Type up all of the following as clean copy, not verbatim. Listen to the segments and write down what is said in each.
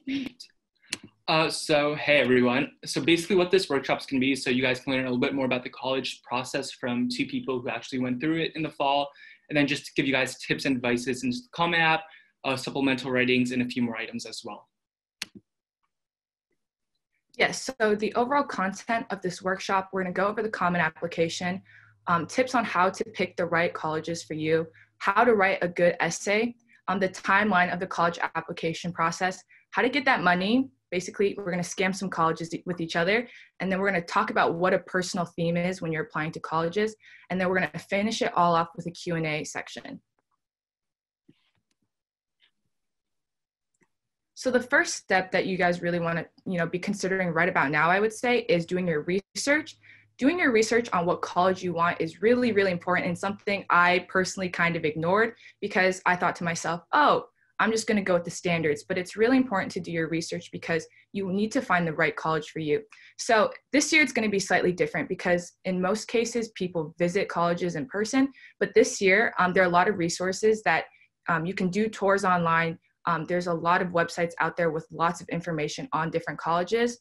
Hey everyone. So basically what this workshop's going to be, so you guys can learn a little bit more about the college process from two people who actually went through it in the fall, and then just to give you guys tips and advices in the Common App, supplemental writings, and a few more items as well. Yes, so the overall content of this workshop, we're going to go over the Common Application, tips on how to pick the right colleges for you, how to write a good essay, the timeline of the college application process, how to get that money. Basically, we're going to scam some colleges with each other, and then we're going to talk about what a personal theme is when you're applying to colleges, and then we're going to finish it all off with a Q&A section. So the first step that you guys really want to, be considering right about now, I would say, is doing your research. Doing your research on what college you want is really, really important, and something I personally kind of ignored because I thought to myself, oh, I'm just going to go with the standards. But it's really important to do your research because you need to find the right college for you. So this year it's going to be slightly different because in most cases people visit colleges in person, but this year there are a lot of resources that you can do tours online. There's a lot of websites out there with lots of information on different colleges.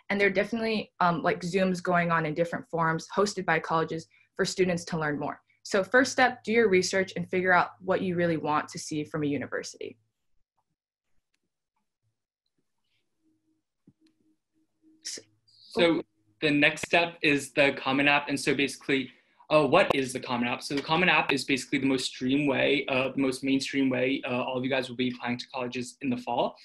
And there are definitely like Zooms going on in different forums hosted by colleges for students to learn more. So first step, do your research and figure out what you really want to see from a university. So the next step is the Common App. And so basically, what is the Common App? So the Common App is basically the most mainstream way all of you guys will be applying to colleges in the fall.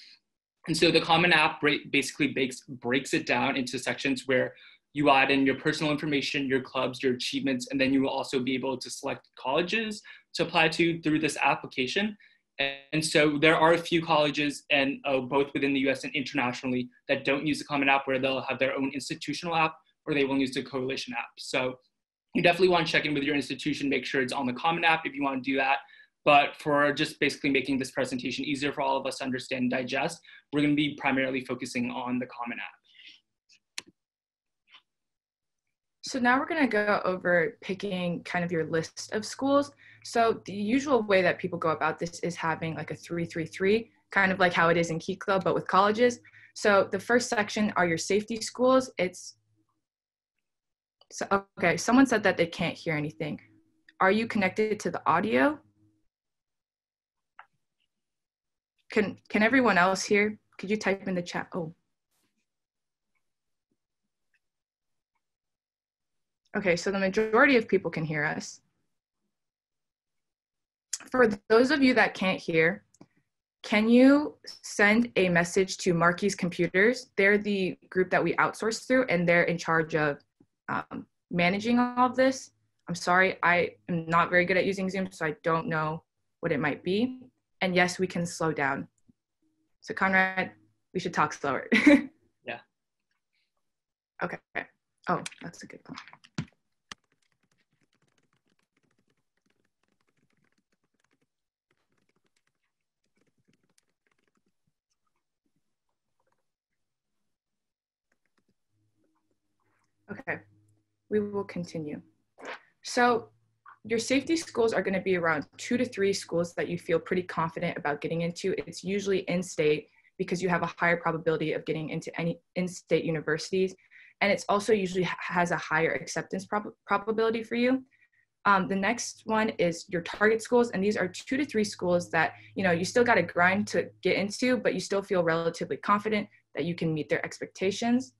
And so the Common App basically breaks it down into sections where you add in your personal information, your clubs, your achievements, and then you will also be able to select colleges to apply to through this application. And so there are a few colleges, and both within the US and internationally, that don't use the Common App, where they'll have their own institutional app, or they will use the coalition app. So you definitely want to check in with your institution, make sure it's on the Common App if you want to do that. But for just basically making this presentation easier for all of us to understand and digest, we're going to be primarily focusing on the Common App. So now we're going to go over picking kind of your list of schools. So the usual way that people go about this is having like a 3-3-3, kind of like how it is in Key Club, but with colleges. So the first section are your safety schools. Okay, someone said that they can't hear anything. Are you connected to the audio? Can everyone else hear? Could you type in the chat? Oh. Okay, so the majority of people can hear us. For those of you that can't hear, can you send a message to Marquis Computers? They're the group that we outsource through, and they're in charge of managing all of this. I'm sorry, I am not very good at using Zoom, so I don't know what it might be. And yes, we can slow down. So Conrad, we should talk slower. Yeah. Okay. Oh, that's a good point. Okay, we will continue. So your safety schools are going to be around 2 to 3 schools that you feel pretty confident about getting into. It's usually in-state because you have a higher probability of getting into any in-state universities. And it's also usually has a higher acceptance probability for you. The next one is your target schools. And these are 2 to 3 schools that, you still got to grind to get into, but you still feel relatively confident that you can meet their expectations.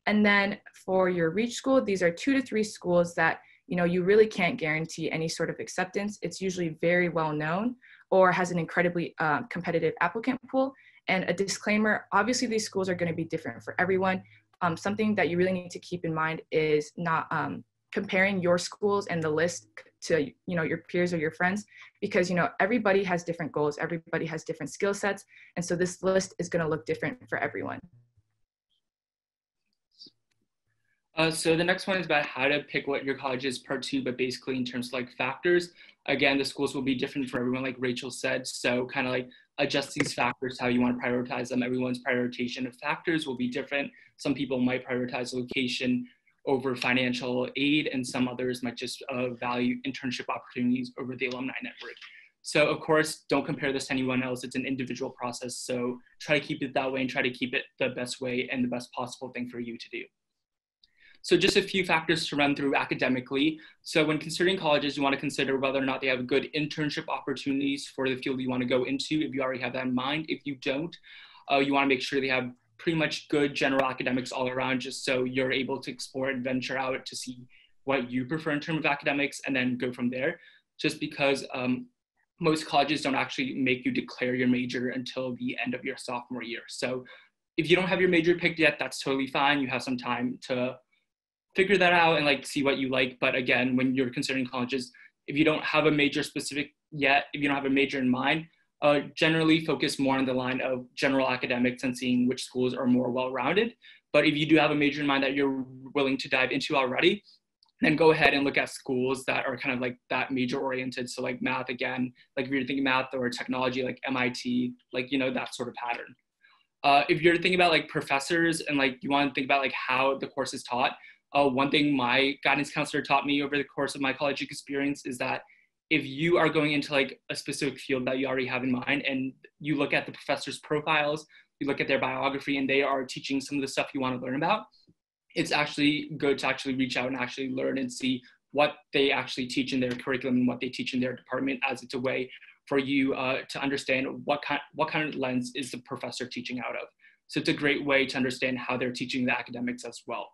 And then for your reach school, these are 2 to 3 schools that, you really can't guarantee any sort of acceptance. It's usually very well known or has an incredibly competitive applicant pool. And a disclaimer, obviously these schools are going to be different for everyone. Something that you really need to keep in mind is not comparing your schools and the list to, your peers or your friends, because, everybody has different goals, everybody has different skill sets. And so this list is going to look different for everyone. So the next one is about how to pick what your college is, part 2, but basically in terms of like factors. Again, the schools will be different for everyone, like Rachel said. So kind of like adjust these factors, how you want to prioritize them. Everyone's prioritization of factors will be different. Some people might prioritize location over financial aid, and some others might just value internship opportunities over the alumni network. So of course, don't compare this to anyone else. It's an individual process. So try to keep it that way and try to keep it the best way and the best possible thing for you to do. So just a few factors to run through academically. So when considering colleges, you want to consider whether or not they have good internship opportunities for the field you want to go into, if you already have that in mind. If you don't, you want to make sure they have pretty much good general academics all around, just so you're able to explore and venture out to see what you prefer in terms of academics and then go from there. Just because most colleges don't actually make you declare your major until the end of your sophomore year. So if you don't have your major picked yet, that's totally fine. You have some time to figure that out and like see what you like. But again, when you're considering colleges, if you don't have a major specific yet, if you don't have a major in mind, generally focus more on the line of general academics and seeing which schools are more well-rounded. But if you do have a major in mind that you're willing to dive into already, then go ahead and look at schools that are kind of like that major oriented. So like math, again, like if you're thinking math or technology, like MIT, like, you know, that sort of pattern. If you're thinking about like professors and like you want to think about like how the course is taught, one thing my guidance counselor taught me over the course of my college experience is that if you are going into like a specific field that you already have in mind and you look at the professor's profiles, you look at their biography and they are teaching some of the stuff you want to learn about, it's actually good to actually reach out and actually learn and see what they actually teach in their curriculum and what they teach in their department, as it's a way for you to understand what kind of lens is the professor teaching out of. So it's a great way to understand how they're teaching the academics as well.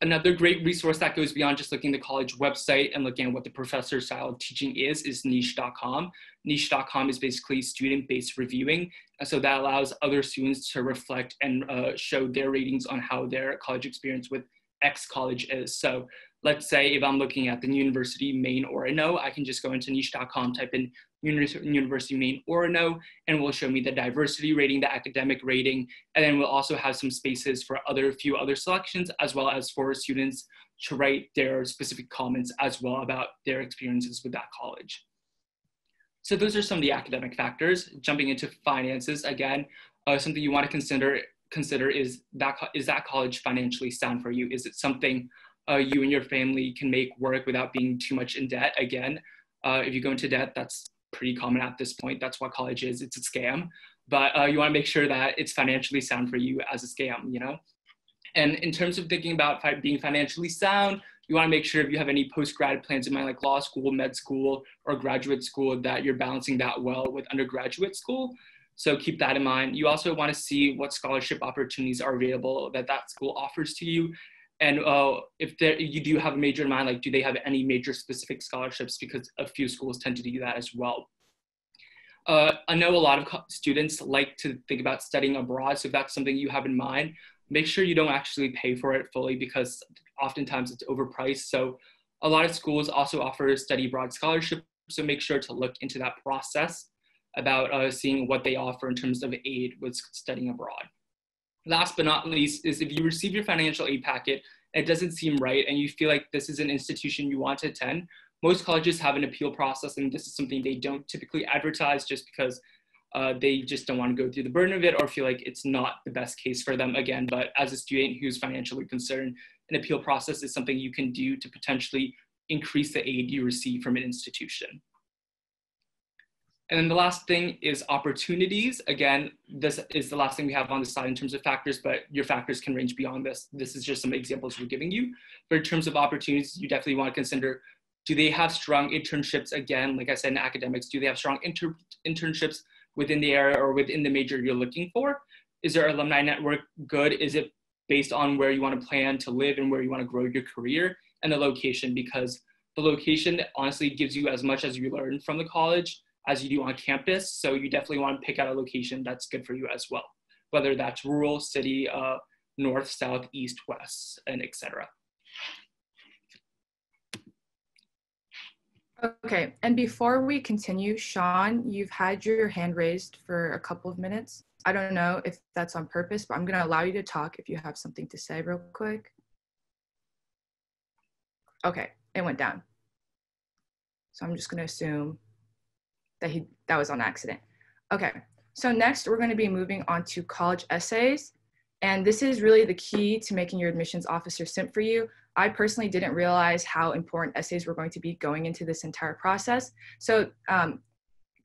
Another great resource that goes beyond just looking at the college website and looking at what the professor's style of teaching is niche.com. Niche.com is basically student-based reviewing. And so that allows other students to reflect and show their ratings on how their college experience with X college is. So let's say if I'm looking at the university, Maine or a no, I can just go into niche.com, type in University Maine or a no, and will show me the diversity rating, the academic rating, and then we'll also have some spaces for a few other selections, as well as for students to write their specific comments as well about their experiences with that college. So those are some of the academic factors. Jumping into finances, again, something you want to consider is that college financially sound for you? Is it something you and your family can make work without being too much in debt? Again, if you go into debt, that's pretty common at this point. That's what college is. It's a scam. But you want to make sure that it's financially sound for you as a scam, you know? And in terms of thinking about being financially sound, you want to make sure if you have any post-grad plans in mind, like law school, med school, or graduate school, that you're balancing that well with undergraduate school. So keep that in mind. You also want to see what scholarship opportunities are available that school offers to you. And if you do have a major in mind, like do they have any major specific scholarships, because a few schools tend to do that as well. I know a lot of students like to think about studying abroad, so if that's something you have in mind, make sure you don't actually pay for it fully, because oftentimes it's overpriced. So a lot of schools also offer study abroad scholarship, so make sure to look into that process about seeing what they offer in terms of aid with studying abroad. Last but not least is if you receive your financial aid packet, it doesn't seem right, and you feel like this is an institution you want to attend, most colleges have an appeal process, and this is something they don't typically advertise just because they just don't want to go through the burden of it or feel like it's not the best case for them again. But as a student who's financially concerned, an appeal process is something you can do to potentially increase the aid you receive from an institution. And then the last thing is opportunities. Again, this is the last thing we have on the side in terms of factors, but your factors can range beyond this. This is just some examples we're giving you. But in terms of opportunities, you definitely want to consider, do they have strong internships? Again, like I said, in academics, do they have strong internships within the area or within the major you're looking for? Is their alumni network good? Is it based on where you want to plan to live and where you want to grow your career? And the location, because the location honestly gives you as much as you learn from the college as you do on campus. So you definitely want to pick out a location that's good for you as well, whether that's rural, city, north, south, east, west, and etc. Okay, and before we continue, Sean, you've had your hand raised for a couple of minutes. I don't know if that's on purpose, but I'm going to allow you to talk if you have something to say real quick. Okay, it went down. So I'm just going to assume that that was on accident. Okay, so next we're going to be moving on to college essays. And this is really the key to making your admissions officer simp for you. I personally didn't realize how important essays were going to be going into this entire process. So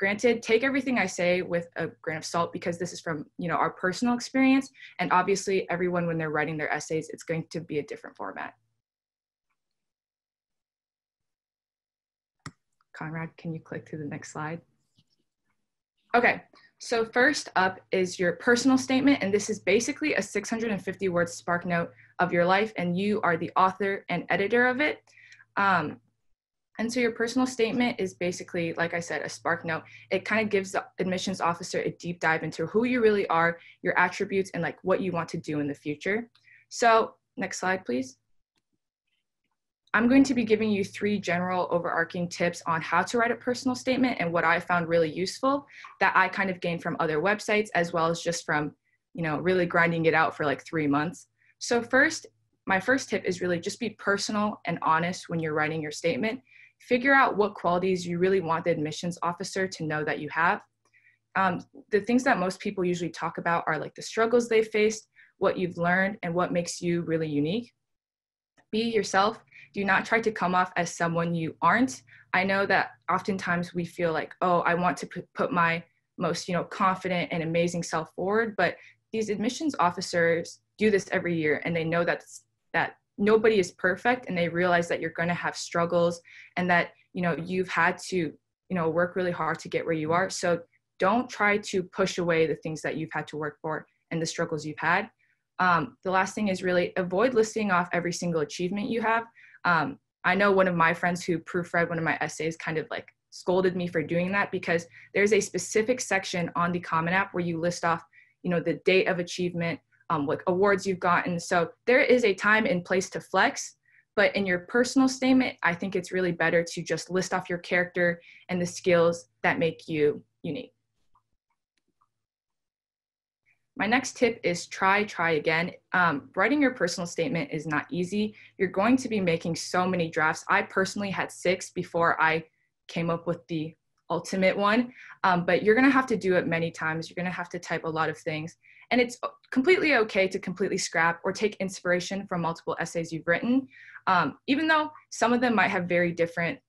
Granted, take everything I say with a grain of salt because this is from, our personal experience. And obviously everyone, when they're writing their essays, it's going to be a different format. Conrad, can you click to the next slide? Okay, so first up is your personal statement, and this is basically a 650 word spark note of your life, and you are the author and editor of it. And so your personal statement is basically, like I said, a spark note. It kind of gives the admissions officer a deep dive into who you really are, your attributes, and like what you want to do in the future. So next slide, please. I'm going to be giving you 3 general overarching tips on how to write a personal statement and what I found really useful that I kind of gained from other websites as well as just from, really grinding it out for like 3 months. So my first tip is really just be personal and honest when you're writing your statement. Figure out what qualities you really want the admissions officer to know that you have. The things that most people usually talk about are like the struggles they faced, what you've learned, and what makes you really unique. Be yourself. Do not try to come off as someone you aren't. I know that oftentimes we feel like, oh, I want to put my most, confident and amazing self forward, but these admissions officers do this every year, and they know that nobody is perfect, and they realize that you're going to have struggles and that, you've had to, work really hard to get where you are. So don't try to push away the things that you've had to work for and the struggles you've had. The last thing is really avoid listing off every single achievement you have. I know one of my friends who proofread one of my essays kind of like scolded me for doing that because there's a specific section on the Common App where you list off, the date of achievement, what awards you've gotten. So there is a time and place to flex, but in your personal statement, I think it's really better to just list off your character and the skills that make you unique. My next tip is try again. Writing your personal statement is not easy. You're going to be making so many drafts. I personally had 6 before I came up with the ultimate one, but you're gonna have to do it many times. You're gonna have to type a lot of things. And it's completely okay to completely scrap or take inspiration from multiple essays you've written, even though some of them might have very different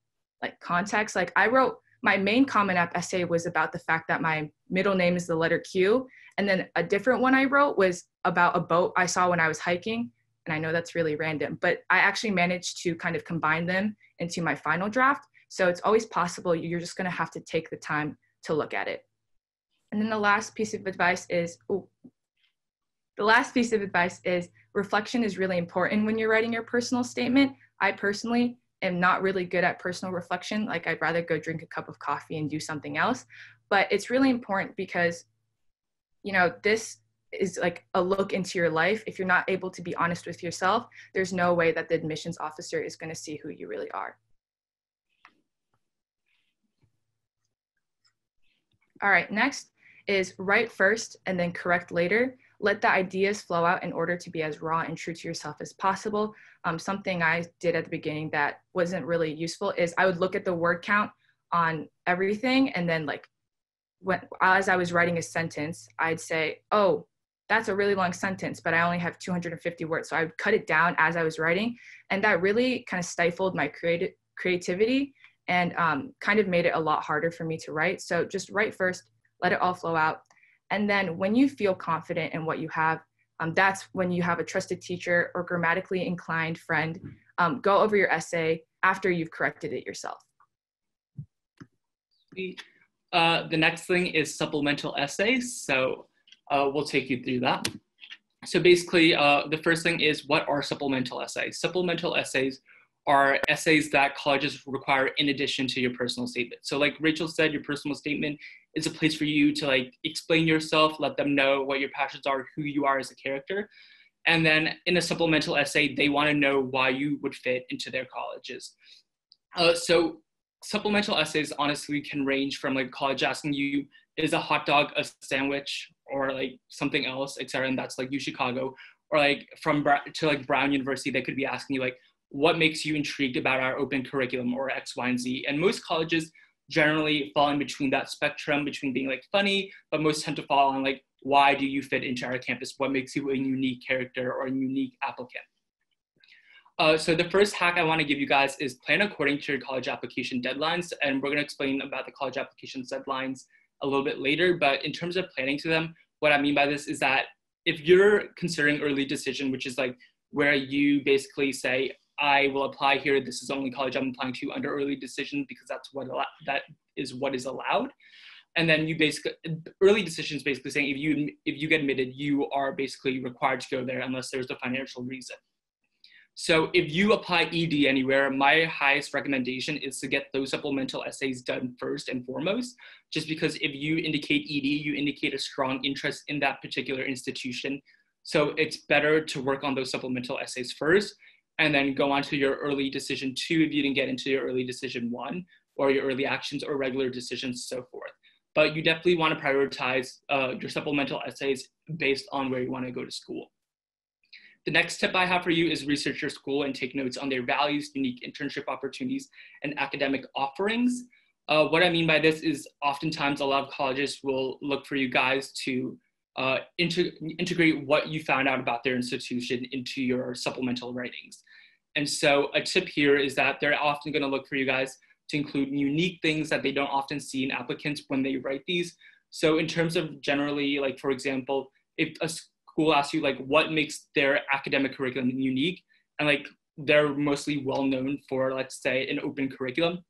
context. Like I wrote, my main Common App essay was about the fact that my middle name is the letter Q. And then a different one I wrote was about a boat I saw when I was hiking. And I know that's really random, but I actually managed to kind of combine them into my final draft. So it's always possible. You're just going to have to take the time to look at it. And then the last piece of advice is, reflection is really important when you're writing your personal statement. I personally am not really good at personal reflection. Like I'd rather go drink a cup of coffee and do something else. But it's really important because, this is like a look into your life. If you're not able to be honest with yourself, there's no way that the admissions officer is going to see who you really are. All right, next is write first and then correct later. Let the ideas flow out in order to be as raw and true to yourself as possible. Something I did at the beginning that wasn't really useful is I would look at the word count on everything, and then as I was writing a sentence, I'd say, oh, that's a really long sentence, but I only have 250 words. So I would cut it down as I was writing, and that really kind of stifled my creativity and kind of made it a lot harder for me to write. So just write first, let it all flow out. And then when you feel confident in what you have, that's when you have a trusted teacher or grammatically inclined friend go over your essay after you've corrected it yourself. The next thing is supplemental essays. So we'll take you through that. So basically, the first thing is, what are supplemental essays? Supplemental essays are essays that colleges require in addition to your personal statement. So like Rachel said, your personal statement is a place for you to explain yourself, let them know what your passions are, who you are as a character. And then in a supplemental essay, they want to know why you would fit into their colleges. So supplemental essays honestly can range from college asking you, is a hot dog a sandwich, or something else, etc. And that's U Chicago, or from Brown University, they could be asking you what makes you intrigued about our open curriculum, or X, Y, and Z. And most colleges generally fall in between that spectrum between being funny, but most tend to fall on why do you fit into our campus? What makes you a unique character or a unique applicant? So the first hack I want to give you guys is plan according to your college application deadlines. And we're going to explain about the college application deadlines a little bit later. But in terms of planning to them, what I mean by this is that if you're considering early decision, which is like where you basically say, I will apply here, this is the only college I'm applying to under early decision because that is what is allowed. And then you basically, early decisions basically saying if you get admitted, you are basically required to go there unless there's a financial reason. So if you apply ED anywhere, my highest recommendation is to get those supplemental essays done first and foremost, just because if you indicate ED, you indicate a strong interest in that particular institution. So it's better to work on those supplemental essays first and then go on to your early decision 2 if you didn't get into your early decision 1 or your early actions or regular decisions, so forth. But you definitely want to prioritize your supplemental essays based on where you want to go to school. The next tip I have for you is research your school and take notes on their values, unique internship opportunities, and academic offerings. What I mean by this is oftentimes a lot of colleges will look for you guys to integrate what you found out about their institution into your supplemental writings. And so a tip here is that they're often going to look for you guys to include unique things that they don't often see in applicants when they write these. So in terms of generally, like for example, if a school asks you like what makes their academic curriculum unique, and like they're mostly well known for, let's say, an open curriculum,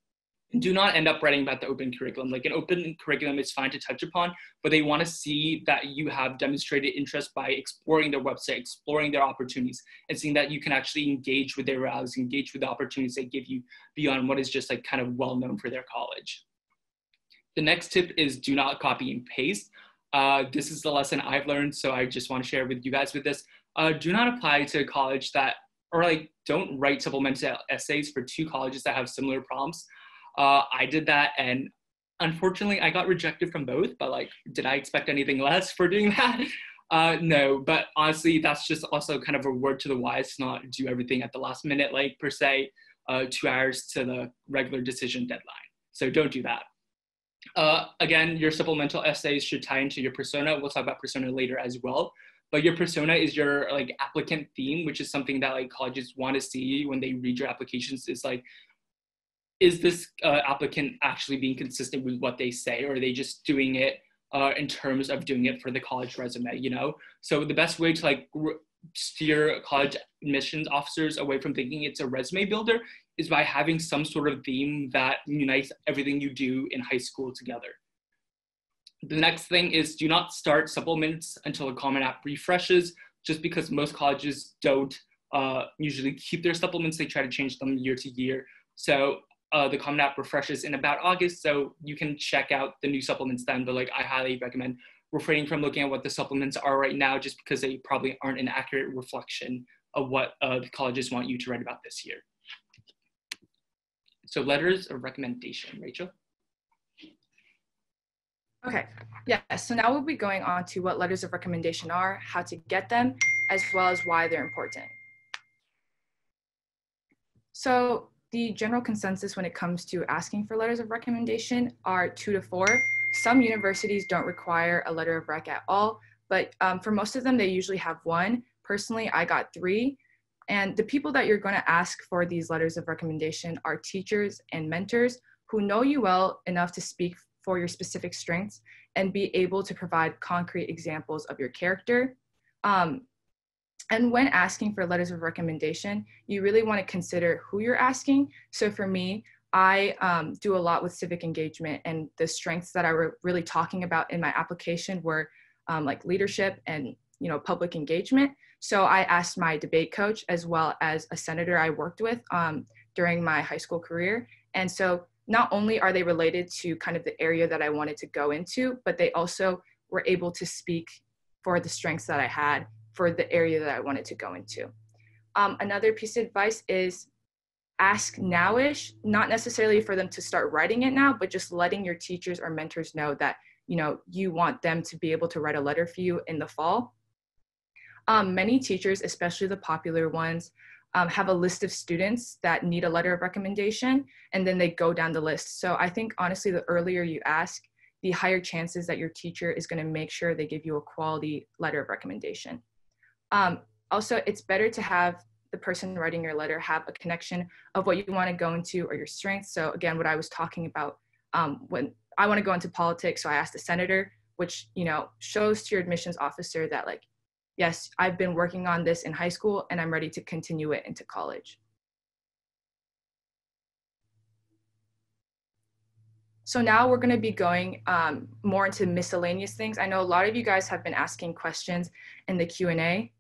do not end up writing about the open curriculum. Like an open curriculum is fine to touch upon, but they want to see that you have demonstrated interest by exploring their website, exploring their opportunities, and seeing that you can actually engage with their values, engage with the opportunities they give you beyond what is just like kind of well known for their college. The next tip is do not copy and paste. This is the lesson I've learned, so I just want to share with you guys with this. Do not apply to a college that, or like don't write supplemental essays for 2 colleges that have similar prompts. I did that and unfortunately I got rejected from both, but like, did I expect anything less for doing that? No, but honestly, that's just also kind of a word to the wise to not do everything at the last minute, like per se, 2 hours to the regular decision deadline. So don't do that. Again, your supplemental essays should tie into your persona. We'll talk about persona later as well. But your persona is your like applicant theme, which is something that like colleges want to see when they read your applications. Is like, is this applicant actually being consistent with what they say, or are they just doing it in terms of doing it for the college resume, you know? So the best way to like steer college admissions officers away from thinking it's a resume builder is by having some sort of theme that unites everything you do in high school together. The next thing is do not start supplements until a Common App refreshes, just because most colleges don't usually keep their supplements. They try to change them year to year. So the Common App refreshes in about August, so you can check out the new supplements then, but like I highly recommend refraining from looking at what the supplements are right now, just because they probably aren't an accurate reflection of what the colleges want you to write about this year. So letters of recommendation, Rachel? Okay, yeah, so now we'll be going on to what letters of recommendation are, how to get them, as well as why they're important. So the general consensus when it comes to asking for letters of recommendation are 2 to 4. Some universities don't require a letter of rec at all, but for most of them, they usually have 1. Personally, I got 3. And the people that you're going to ask for these letters of recommendation are teachers and mentors who know you well enough to speak for your specific strengths and be able to provide concrete examples of your character. And when asking for letters of recommendation, you really want to consider who you're asking. So for me, I do a lot with civic engagement, and the strengths that I were really talking about in my application were like leadership and public engagement. So I asked my debate coach as well as a senator I worked with during my high school career. And so not only are they related to kind of the area that I wanted to go into, but they also were able to speak for the strengths that I had for the area that I wanted to go into. Another piece of advice is ask nowish, not necessarily for them to start writing it now, but just letting your teachers or mentors know that you want them to be able to write a letter for you in the fall. Many teachers, especially the popular ones, have a list of students that need a letter of recommendation, and then they go down the list. So I think honestly, the earlier you ask, the higher chances that your teacher is going to make sure they give you a quality letter of recommendation. Also, it's better to have the person writing your letter have a connection of what you want to go into or your strengths. So again, what I was talking about, when I want to go into politics, so I asked a senator, which, you know, shows to your admissions officer that like, yes, I've been working on this in high school and I'm ready to continue it into college. So now we're going to be going more into miscellaneous things. I know a lot of you guys have been asking questions in the Q&A.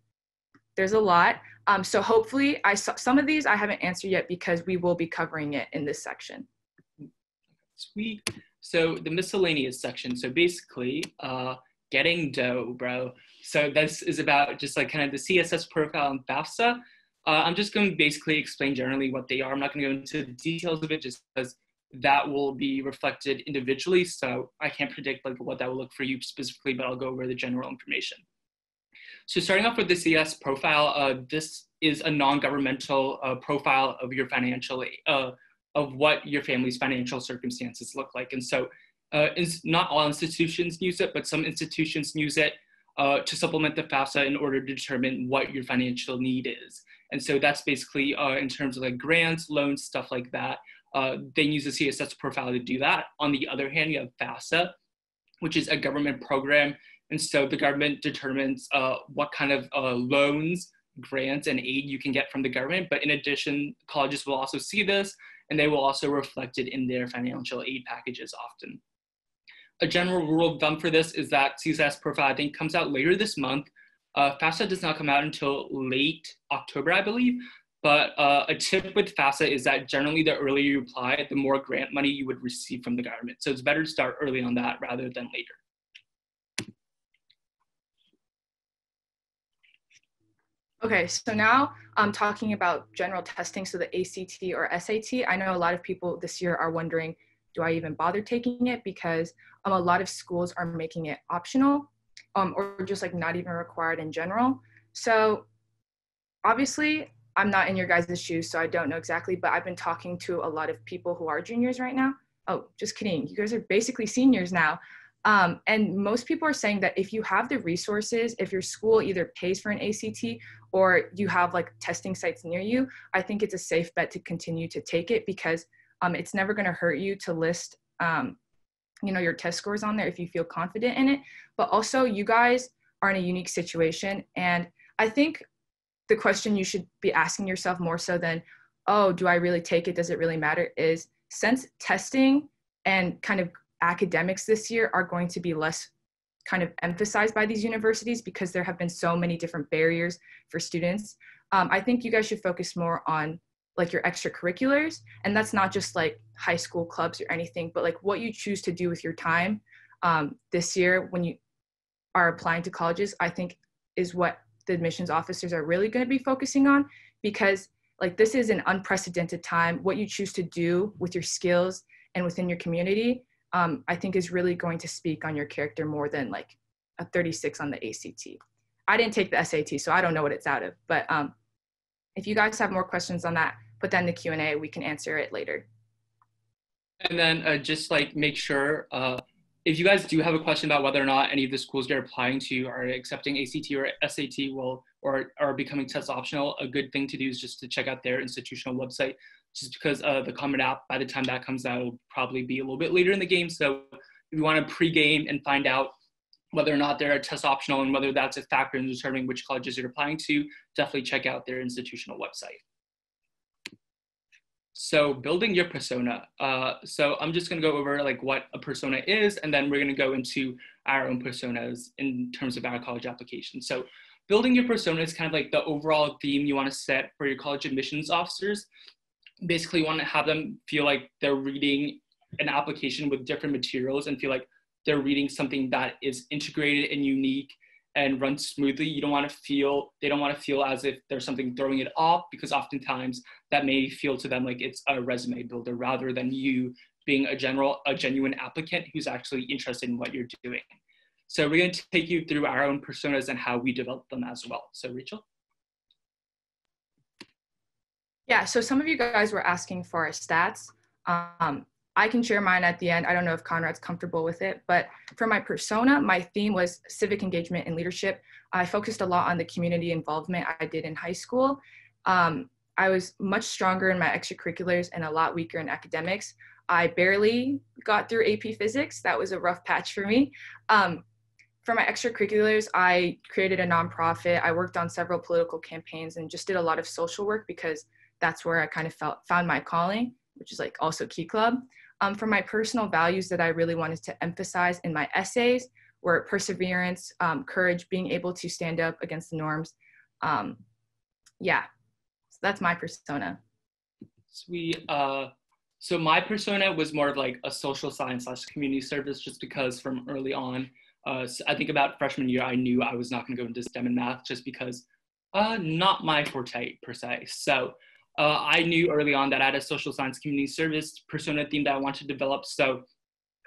There's a lot. So hopefully some of these I haven't answered yet because we will be covering it in this section. Sweet. So the miscellaneous section. So basically, getting dough, bro. So this is about just like kind of the CSS profile and FAFSA. I'm just going to basically explain generally what they are. I'm not going to go into the details of it just because that will be reflected individually. So I can't predict like what that will look for you specifically, but I'll go over the general information. So starting off with the CS profile, this is a non-governmental profile of your financial, of what your family's financial circumstances look like. And so not all institutions use it, but some institutions use it to supplement the FAFSA in order to determine what your financial need is. And so that's basically in terms of like grants, loans, stuff like that. They use the CSS profile to do that. On the other hand, you have FAFSA, which is a government program. And so the government determines what kind of loans, grants, and aid you can get from the government. But in addition, colleges will also see this, and they will also reflect it in their financial aid packages often. A general rule of thumb for this is that CSS profile, I think, comes out later this month. FAFSA does not come out until late October, I believe. But a tip with FAFSA is that generally the earlier you apply, the more grant money you would receive from the government. So it's better to start early on that rather than later. Okay, so now I'm talking about general testing, so the ACT or SAT. I know a lot of people this year are wondering, do I even bother taking it? Because a lot of schools are making it optional or just like not even required in general. So obviously, I'm not in your guys' shoes, so I don't know exactly, but I've been talking to a lot of people who are juniors right now. Oh, just kidding. You guys are basically seniors now. And most people are saying that if you have the resources, if your school either pays for an ACT or you have like testing sites near you, I think it's a safe bet to continue to take it because it's never going to hurt you to list, you know, your test scores on there if you feel confident in it. But also you guys are in a unique situation. And I think the question you should be asking yourself more so than, oh, do I really take it? Does it really matter? Is since testing and kind of academics this year are going to be less kind of emphasized by these universities because there have been so many different barriers for students. I think you guys should focus more on like your extracurriculars, and that's not just like high school clubs or anything, but like what you choose to do with your time this year when you are applying to colleges, I think is what the admissions officers are really going to be focusing on, because like this is an unprecedented time. What you choose to do with your skills and within your community, I think is really going to speak on your character more than like a 36 on the ACT. I didn't take the SAT, so I don't know what it's out of, but if you guys have more questions on that, put that in the Q&A, we can answer it later. And then just like make sure, if you guys do have a question about whether or not any of the schools you're applying to are accepting ACT or SAT or are becoming test optional, a good thing to do is just to check out their institutional website, just because the Common App, by the time that comes out, will probably be a little bit later in the game. So if you want to pre-game and find out whether or not they're test optional and whether that's a factor in determining which colleges you're applying to, definitely check out their institutional website. So building your persona. So I'm just going to go over like what a persona is, and then we're going to go into our own personas in terms of our college application. So building your persona is kind of like the overall theme you want to set for your college admissions officers. Basically, you want to have them feel like they're reading an application with different materials and feel like they're reading something that is integrated and unique and runs smoothly. They don't want to feel as if there's something throwing it off, because oftentimes that may feel to them like it's a resume builder rather than you being a genuine applicant who's actually interested in what you're doing. So we're going to take you through our own personas and how we develop them as well. So Rachel? Yeah, so some of you guys were asking for our stats. I can share mine at the end. I don't know if Conrad's comfortable with it, but for my persona, my theme was civic engagement and leadership. I focused a lot on the community involvement I did in high school. I was much stronger in my extracurriculars and a lot weaker in academics. I barely got through AP Physics. That was a rough patch for me. For my extracurriculars, I created a nonprofit. I worked on several political campaigns and just did a lot of social work because that's where I kind of found my calling, which is like also Key Club. For my personal values that I really wanted to emphasize in my essays were perseverance, courage, being able to stand up against the norms. Yeah, so that's my persona. Sweet. So my persona was more of like a social science / community service, just because from early on, so I think about freshman year, I knew I was not going to go into STEM and math just because not my forte per se. So I knew early on that I had a social science community service persona theme that I wanted to develop. So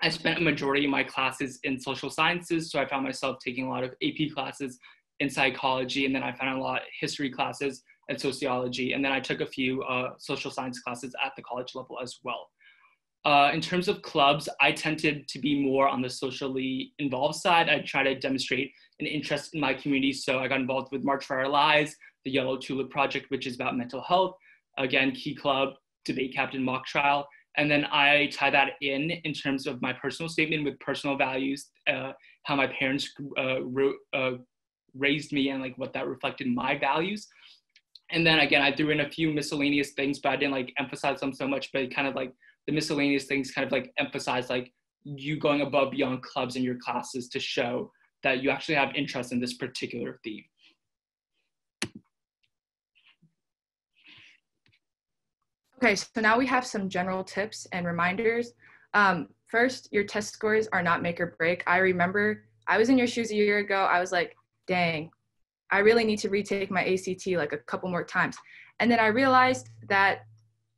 I spent a majority of my classes in social sciences. So I found myself taking a lot of AP classes in psychology, and then I found a lot of history classes and sociology. And then I took a few social science classes at the college level as well. In terms of clubs, I tended to be more on the socially involved side. I try to demonstrate an interest in my community. So I got involved with March for Our Lives, the Yellow Tulip Project, which is about mental health. Again, Key Club, debate captain, mock trial. And then I tie that in terms of my personal statement with personal values, how my parents raised me and like what that reflected in my values. And then again, I threw in a few miscellaneous things, but I didn't like emphasize them so much, but kind of like the miscellaneous things kind of like emphasize like you going above beyond clubs in your classes to show that you actually have interest in this particular theme. Okay, so now we have some general tips and reminders. First, your test scores are not make or break. I remember I was in your shoes a year ago. I was like, dang, I really need to retake my ACT like a couple more times. And then I realized that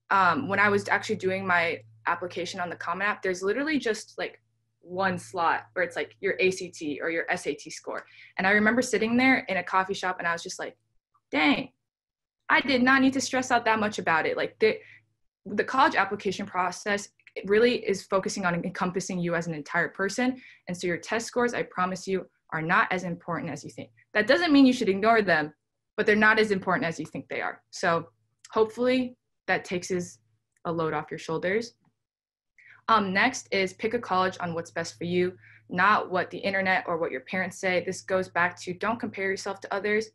when I was actually doing my application on the Common App, there's literally just like one slot where it's like your ACT or your SAT score. And I remember sitting there in a coffee shop and I was just like, dang, I did not need to stress out that much about it. Like the college application process, it really is focusing on encompassing you as an entire person. And so your test scores, I promise you, are not as important as you think. That doesn't mean you should ignore them, but they're not as important as you think they are. So hopefully that takes a load off your shoulders. Next is pick a college on what's best for you, not what the internet or what your parents say. This goes back to don't compare yourself to others.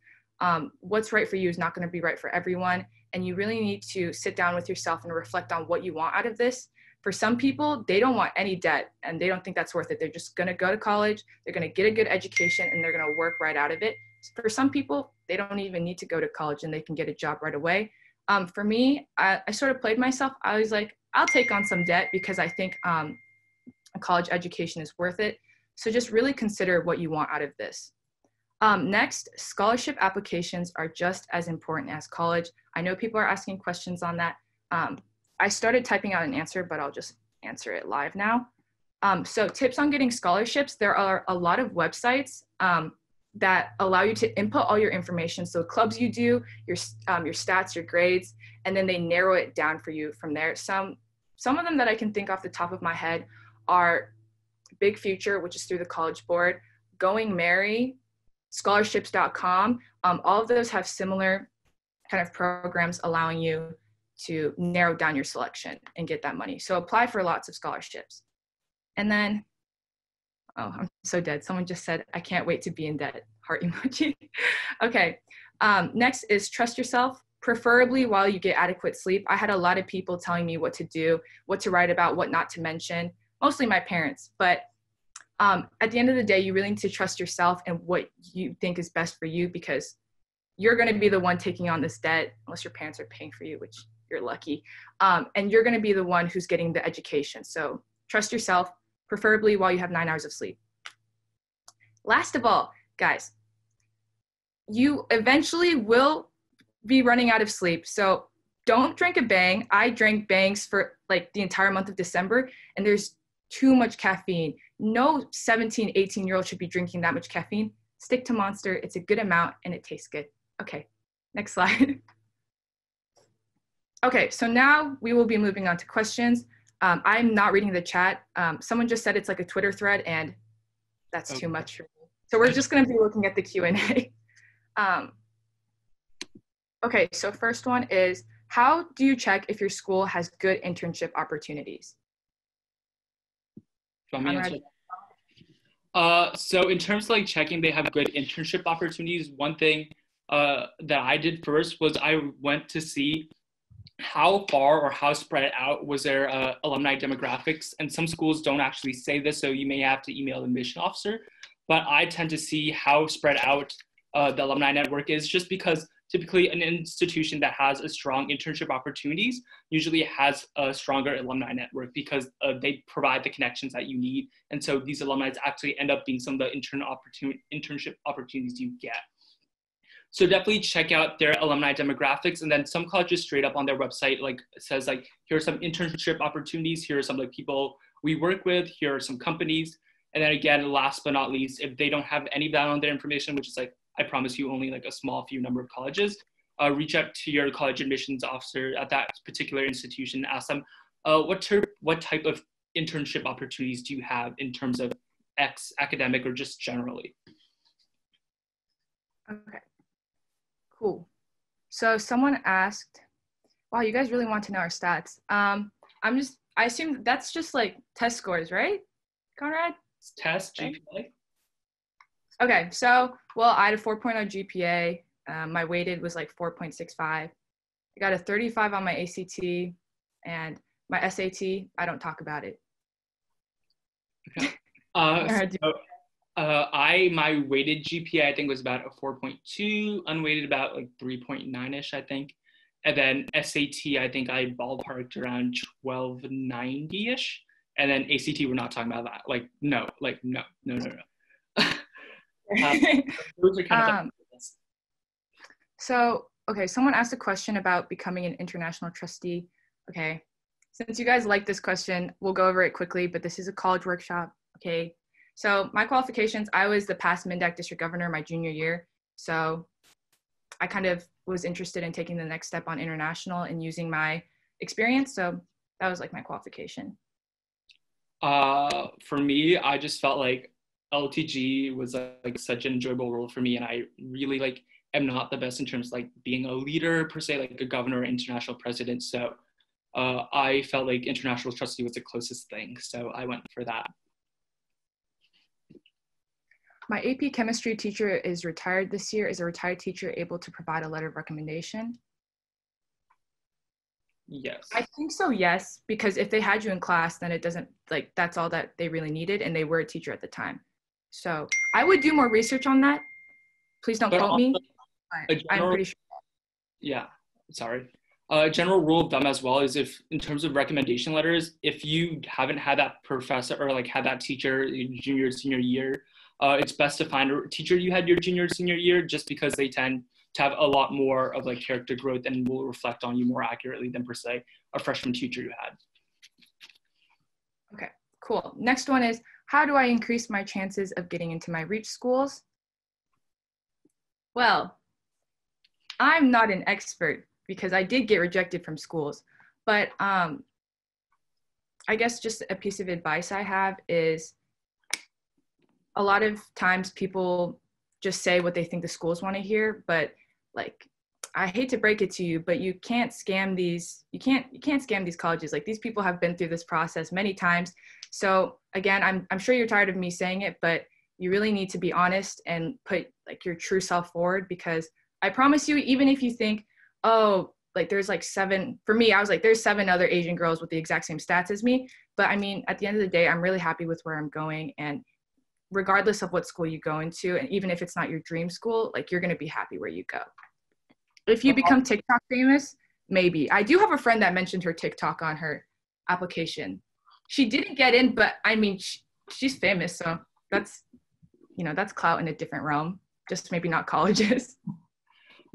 What's right for you is not going to be right for everyone. And you really need to sit down with yourself and reflect on what you want out of this. For some people, they don't want any debt and they don't think that's worth it. They're just going to go to college, they're going to get a good education, and they're going to work right out of it. For some people, they don't even need to go to college and they can get a job right away. For me, I sort of played myself. I was like, I'll take on some debt because I think a college education is worth it. So just really consider what you want out of this. Next, scholarship applications are just as important as college. I know people are asking questions on that. I started typing out an answer, but I'll just answer it live now. So tips on getting scholarships. There are a lot of websites that allow you to input all your information. So clubs you do, your stats, your grades, and then they narrow it down for you from there. Some of them that I can think off the top of my head are Big Future, which is through the College Board, Going Merry, scholarships.com. All of those have similar kind of programs allowing you to narrow down your selection and get that money. So apply for lots of scholarships. And then, oh, I'm so dead. Someone just said, I can't wait to be in debt, heart emoji. Okay, next is trust yourself, preferably while you get adequate sleep. I had a lot of people telling me what to do, what to write about, what not to mention, mostly my parents. But at the end of the day, you really need to trust yourself and what you think is best for you, because you're going to be the one taking on this debt, unless your parents are paying for you, which you're lucky. And you're going to be the one who's getting the education. So trust yourself, preferably while you have 9 hours of sleep. Last of all, guys, you eventually will be running out of sleep. So don't drink a Bang. I drank Bangs for like the entire month of December, and there's too much caffeine. No 17, 18-year-old should be drinking that much caffeine. Stick to Monster. It's a good amount and it tastes good. Okay, next slide. Okay, so now we will be moving on to questions. I'm not reading the chat. Someone just said it's like a Twitter thread, and that's too much for me. So we're just gonna be looking at the Q&A. Okay, so first one is, how do you check if your school has good internship opportunities? Do you want me to Conrad? answer? So in terms of like checking they have good internship opportunities, one thing that I did first was I went to see how far or how spread out was their alumni demographics. And some schools don't actually say this, so you may have to email the admission officer. But I tend to see how spread out the alumni network is, just because typically an institution that has a strong internship opportunities usually has a stronger alumni network, because they provide the connections that you need. And so these alumni actually end up being some of the internship opportunities you get. So definitely check out their alumni demographics. And then some colleges straight up on their website like says like, here are some internship opportunities, here are some like people we work with, here are some companies. And then again, last but not least, if they don't have any of that on their information, which is like, I promise you only like a small few number of colleges, reach out to your college admissions officer at that particular institution, ask them, what type of internship opportunities do you have in terms of X academic or just generally? Okay, cool. So someone asked, wow, you guys really want to know our stats. I assume that's just like test scores, right, Conrad? Test, GPA? Okay, so, well, I had a 4.0 GPA. My weighted was like 4.65. I got a 35 on my ACT, and my SAT, I don't talk about it. Okay. My weighted GPA, I think, was about a 4.2, unweighted about like 3.9-ish, I think. And then SAT, I think I ballparked around 1290-ish. And then ACT, we're not talking about that. No. Those are kind of So, okay, someone asked a question about becoming an international trustee. Okay, since you guys like this question, we'll go over it quickly, but this is a college workshop, okay? So my qualifications, I was the past MNDAC district governor my junior year. So I kind of was interested in taking the next step on international and using my experience. So that was like my qualification. For me, I just felt like LTG was like such an enjoyable role for me, and I really like am not the best in terms of like being a leader per se, like a governor or international president. So I felt like international trustee was the closest thing, so I went for that. My AP chemistry teacher is retired this year. Is a retired teacher able to provide a letter of recommendation? Yes. I think so, yes, because if they had you in class, then it doesn't, like, that's all that they really needed, and they were a teacher at the time. So I would do more research on that. Please don't quote me. I'm pretty sure. Yeah, sorry. A general rule of thumb as well is, if in terms of recommendation letters, if you haven't had that professor or like had that teacher in junior, senior year, it's best to find a teacher you had your junior, senior year, just because they tend to have a lot more of like character growth and will reflect on you more accurately than per se a freshman teacher you had. Okay, cool. Next one is, how do I increase my chances of getting into my reach schools? Well, I'm not an expert because I did get rejected from schools, but I guess just a piece of advice I have is, a lot of times people just say what they think the schools want to hear, but like, I hate to break it to you, but you can't scam these, you can't scam these colleges. Like, these people have been through this process many times. So again, I'm sure you're tired of me saying it, but you really need to be honest and put like your true self forward, because I promise you, even if you think, oh, like there's like 7, for me, I was like, there's 7 other Asian girls with the exact same stats as me. But I mean, at the end of the day, I'm really happy with where I'm going. And regardless of what school you go into, and even if it's not your dream school, like, you're going to be happy where you go. If you become TikTok famous, maybe. I do have a friend that mentioned her TikTok on her application. She didn't get in, but I mean, she's famous. So that's, that's clout in a different realm, just maybe not colleges.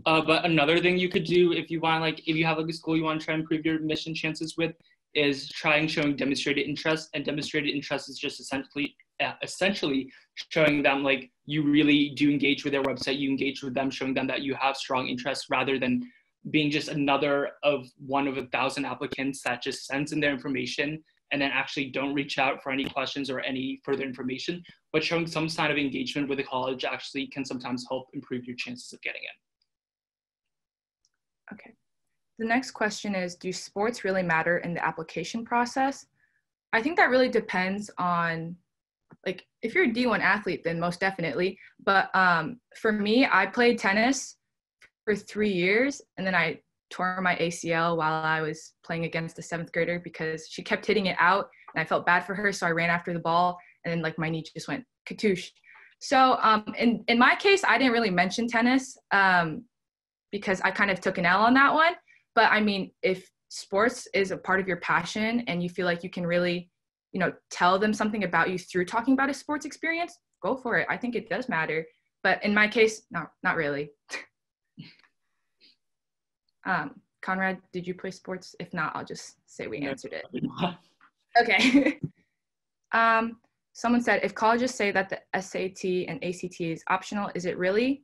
But another thing you could do if you want, like, if you have like a school you want to try and improve your admission chances with, is trying showing demonstrated interest. And demonstrated interest is just essentially showing them like you really do engage with their website, you engage with them, showing them that you have strong interest, rather than being just another of one of 1,000 applicants that just sends in their information and then actually don't reach out for any questions or any further information. But showing some sign of engagement with the college actually can sometimes help improve your chances of getting in. Okay. The next question is, do sports really matter in the application process? I think that really depends on, like, if you're a D1 athlete, then most definitely. But for me, I played tennis for 3 years, and then I tore my ACL while I was playing against a 7th grader because she kept hitting it out, and I felt bad for her, so I ran after the ball, and then like my knee just went katoosh. So in my case, I didn't really mention tennis because I kind of took an L on that one. But I mean, if sports is a part of your passion and you feel like you can really, tell them something about you through talking about a sports experience, go for it. I think it does matter. But in my case, not really. Conrad, did you play sports? If not, I'll just say we answered it. Okay. Someone said, if colleges say that the SAT and ACT is optional, is it really?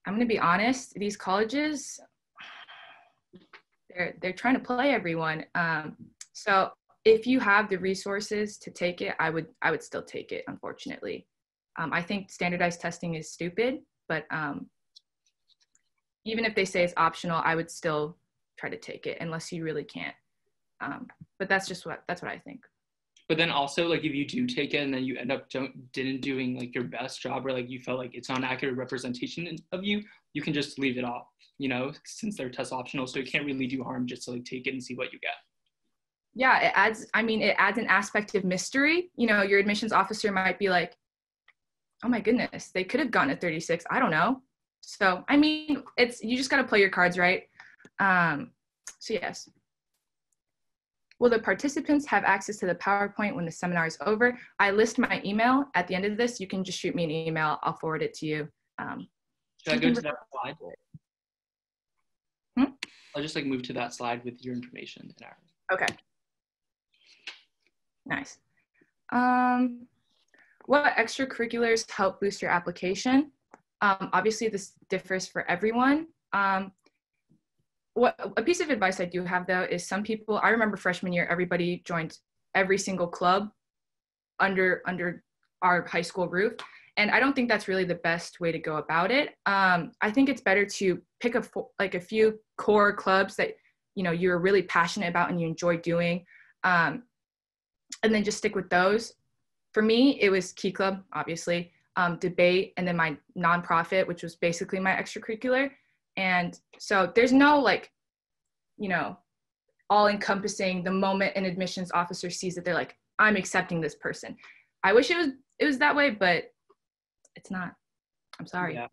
I'm going to be honest, these colleges, they're trying to play everyone. So if you have the resources to take it, I would still take it, unfortunately. I think standardized testing is stupid, but even if they say it's optional, I would still try to take it unless you really can't. But that's what I think. But then also, like, if you do take it and then you end up didn't doing like your best job, or like you felt like it's not an accurate representation of you, you can just leave it off, since they're test optional. So it can't really do harm just to like take it and see what you get. Yeah, it adds an aspect of mystery. Your admissions officer might be like, oh my goodness, they could have gotten a 36. I don't know. So, I mean, you just got to play your cards right. So yes. Will the participants have access to the PowerPoint when the seminar is over? I list my email at the end of this. You can just shoot me an email. I'll forward it to you. Should I go to that slide? I'll just like move to that slide with your information. Okay. Nice. What extracurriculars help boost your application? Obviously, this differs for everyone. A piece of advice I do have, though, is some people, I remember freshman year, everybody joined every single club under our high school roof. And I don't think that's really the best way to go about it. I think it's better to pick a few core clubs that, you're really passionate about and you enjoy doing, and then just stick with those. For me, it was Key Club, obviously, debate, and then my nonprofit, which was basically my extracurricular. And so there's no all encompassing the moment an admissions officer sees that they're like, I'm accepting this person. I wish it was that way, but it's not. I'm sorry. Yeah.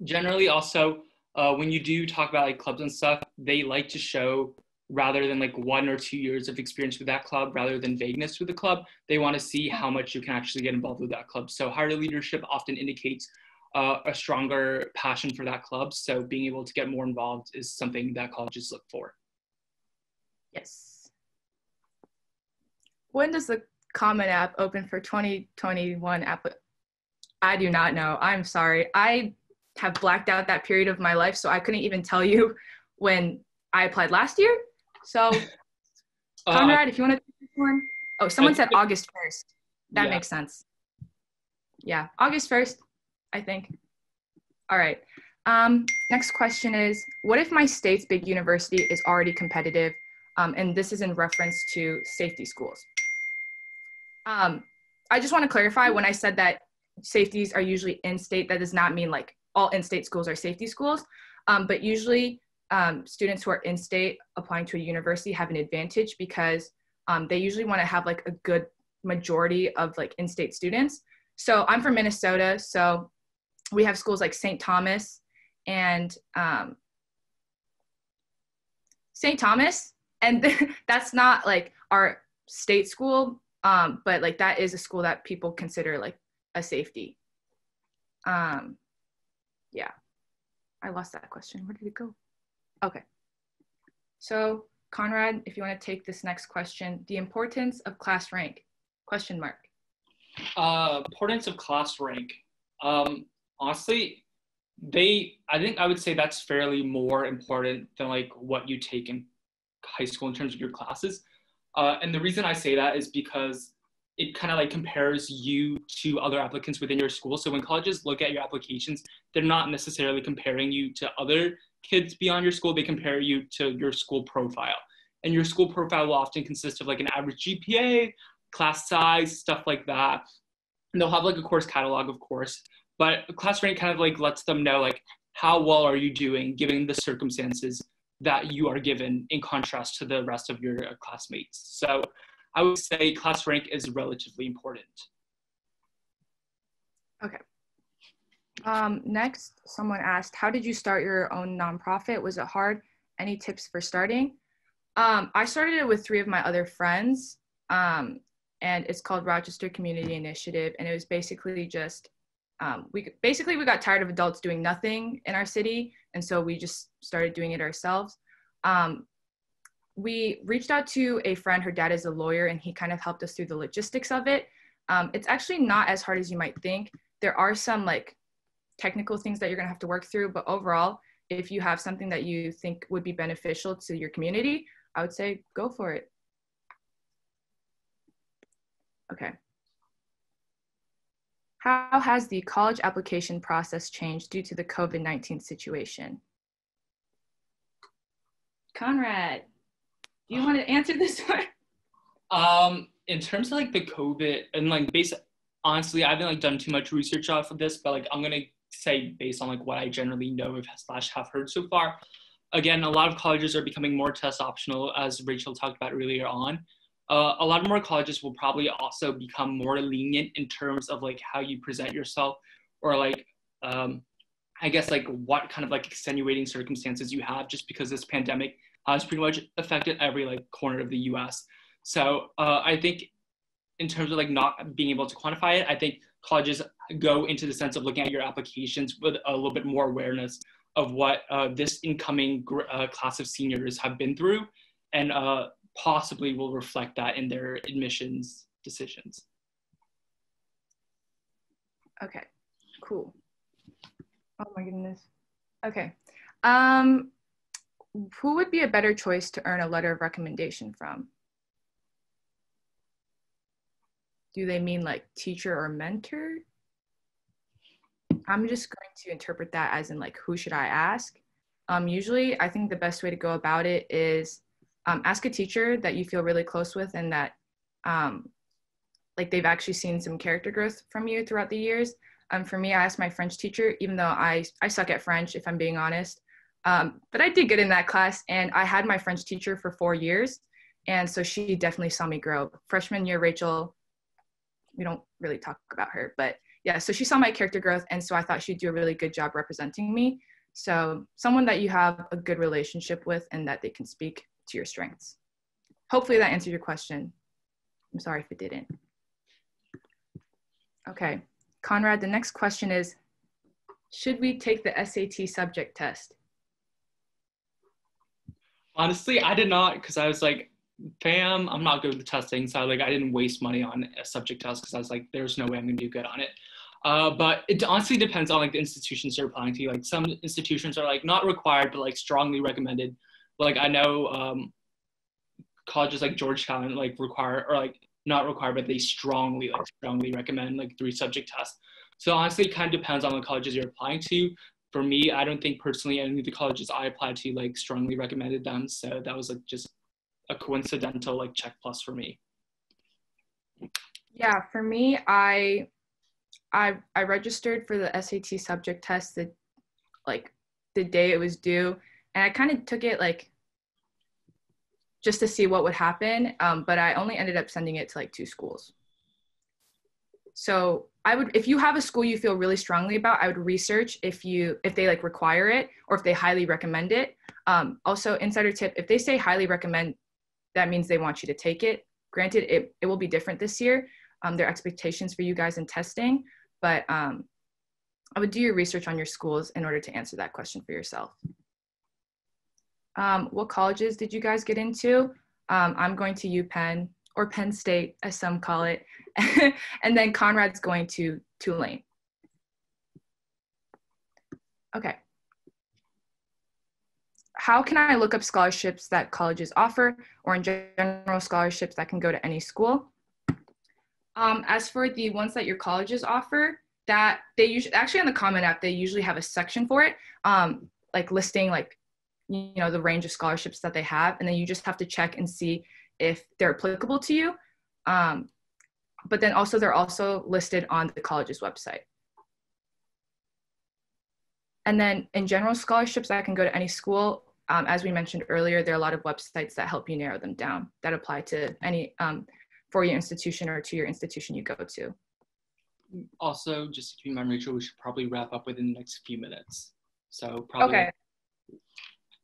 Generally also, when you do talk about like clubs and stuff, they like to show, rather than like 1 or 2 years of experience with that club, rather than vagueness with the club, they want to see how much you can actually get involved with that club. So higher leadership often indicates a stronger passion for that club. So being able to get more involved is something that colleges look for. Yes. When does the Common App open for 2021 app? I do not know. I'm sorry. I have blacked out that period of my life, so I couldn't even tell you when I applied last year. So Conrad, if you want to take this one. Oh, someone said August 1st. That makes sense. Yeah, August 1st. I think. All right. Next question is, what if my state's big university is already competitive? And this is in reference to safety schools. I just want to clarify, when I said that safeties are usually in-state, that does not mean like all in-state schools are safety schools. But usually students who are in-state applying to a university have an advantage because they usually want to have like a good majority of like in-state students. So I'm from Minnesota, so we have schools like St. Thomas and St. Thomas, and that's not like our state school, but like that is a school that people consider like a safety. Yeah, I lost that question. Where did it go? Okay. So Conrad, if you want to take this next question, the importance of class rank, question mark. Importance of class rank. Honestly, I would say that's fairly more important than like what you take in high school in terms of your classes. And the reason I say that is because it kind of like compares you to other applicants within your school. So when colleges look at your applications, they're not necessarily comparing you to other kids beyond your school, they compare you to your school profile. And your school profile will often consist of like an average GPA, class size, stuff like that. And they'll have like a course catalog, of course, but class rank kind of like lets them know like how well are you doing given the circumstances that you are given in contrast to the rest of your classmates. So I would say class rank is relatively important. Okay. Next, someone asked, how did you start your own nonprofit? Was it hard? Any tips for starting? I started it with 3 of my other friends, and it's called Rochester Community Initiative. And it was basically just, we got tired of adults doing nothing in our city. And so we just started doing it ourselves. We reached out to a friend, her dad is a lawyer, and he kind of helped us through the logistics of it. It's actually not as hard as you might think. There are some like technical things that you're gonna have to work through, but overall, if you have something that you think would be beneficial to your community, I would say go for it. Okay. How has the college application process changed due to the COVID-19 situation? Conrad, do you want to answer this one? In terms of like the COVID and like honestly, I haven't like done too much research off of this, but like I'm gonna say based on like what I generally know of / have heard so far. Again, a lot of colleges are becoming more test optional, as Rachel talked about earlier on. A lot more colleges will probably also become more lenient in terms of like how you present yourself, or like I guess like what kind of like extenuating circumstances you have, just because this pandemic has pretty much affected every like corner of the US. So I think in terms of like not being able to quantify it, I think colleges go into the sense of looking at your applications with a little bit more awareness of what this incoming class of seniors have been through, and possibly will reflect that in their admissions decisions. Okay, cool. Oh my goodness. Okay. Who would be a better choice to earn a letter of recommendation from? Do they mean like teacher or mentor? I'm just going to interpret that as in like, who should I ask? Usually, I think the best way to go about it is ask a teacher that you feel really close with and that like they've actually seen some character growth from you throughout the years. For me, I asked my French teacher, even though I suck at French, if I'm being honest. But I did good in that class, and I had my French teacher for 4 years. And so she definitely saw me grow. Freshman year, Rachel, we don't really talk about her, but yeah, so she saw my character growth, and so I thought she'd do a really good job representing me. So someone that you have a good relationship with and that they can speak to your strengths. Hopefully that answered your question. I'm sorry if it didn't. Okay, Conrad, the next question is, should we take the SAT subject test? Honestly, I did not, because I was like, fam, I'm not good with the testing, so like I didn't waste money on a subject test because I was like, there's no way I'm gonna do good on it. But it honestly depends on like the institutions you're applying to. Like some institutions are like not required, but like strongly recommended. Like I know colleges like Georgetown like require, or like not require, but they strongly recommend like 3 subject tests. So honestly, it kind of depends on the colleges you're applying to. For me, I don't think personally any of the colleges I applied to like strongly recommended them. So that was like just a coincidental like check plus for me. Yeah, for me, I registered for the SAT subject test the day it was due, and I kind of took it like just to see what would happen, but I only ended up sending it to like 2 schools. So if you have a school you feel really strongly about, I would research if they like require it or if they highly recommend it. Also, insider tip, if they say highly recommend, that means they want you to take it. Granted, it will be different this year. Their expectations for you guys in testing, but I would do your research on your schools in order to answer that question for yourself. What colleges did you guys get into? I'm going to UPenn, or Penn State, as some call it, and then Conrad's going to Tulane. Okay. How can I look up scholarships that colleges offer, or in general scholarships that can go to any school? As for the ones that your colleges offer, that they usually, actually on the Common App, they usually have a section for it. like listing like, you know, the range of scholarships that they have. And then you just have to check and see if they're applicable to you. But then also they're also listed on the college's website. And then in general scholarships that can go to any school, as we mentioned earlier, there are a lot of websites that help you narrow them down that apply to any four-year institution or two-year institution you go to. Also, just to keep in mind, Rachel, we should probably wrap up within the next few minutes. So probably okay.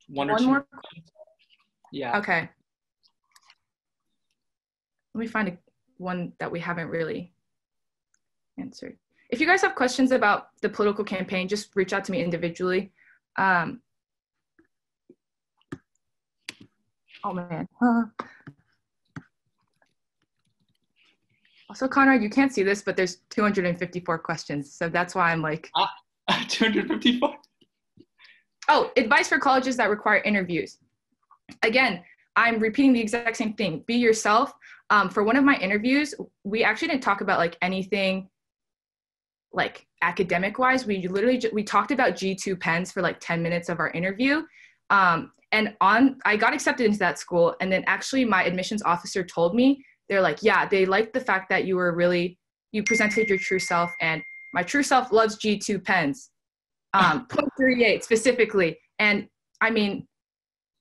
One or two more. Yeah. Okay. Let me find one that we haven't really answered. If you guys have questions about the political campaign, just reach out to me individually. Oh man. Also, Conrad, you can't see this, but there's 254 questions. So that's why I'm like. 254? Oh, advice for colleges that require interviews. Again, I'm repeating the exact same thing. Be yourself. For one of my interviews, we actually didn't talk about like anything like academic wise. We literally, we talked about G2 pens for like 10 minutes of our interview. I got accepted into that school. And then actually my admissions officer told me, they're like, yeah, they liked the fact that you presented your true self, and my true self loves G2 pens, 0.38 specifically. And I mean,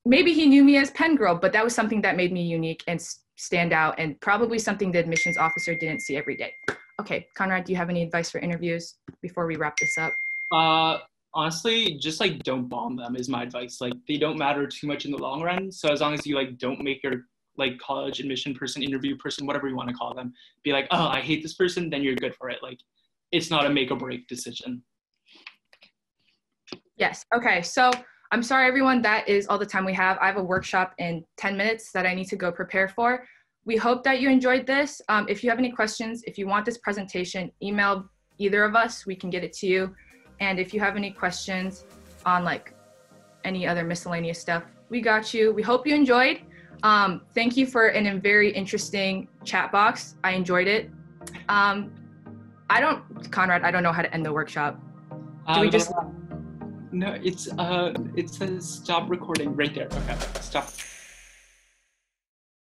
maybe he knew me as pen girl, but that was something that made me unique and stand out, and probably something the admissions officer didn't see every day. Okay, Conrad, do you have any advice for interviews before we wrap this up? Honestly, just like don't bomb them is my advice. Like they don't matter too much in the long run. So as long as you like don't make your like college admission person, interview person, whatever you want to call them, be like, oh, I hate this person, then you're good for it. Like it's not a make or break decision. Yes, okay, so I'm sorry everyone, that is all the time we have. I have a workshop in 10 minutes that I need to go prepare for. We hope that you enjoyed this. If you have any questions, if you want this presentation, email either of us, we can get it to you. And if you have any questions on like any other miscellaneous stuff, we got you. We hope you enjoyed. Thank you for a very interesting chat box. I enjoyed it. Conrad, I don't know how to end the workshop. Do we just... No, it says stop recording right there. Okay, stop.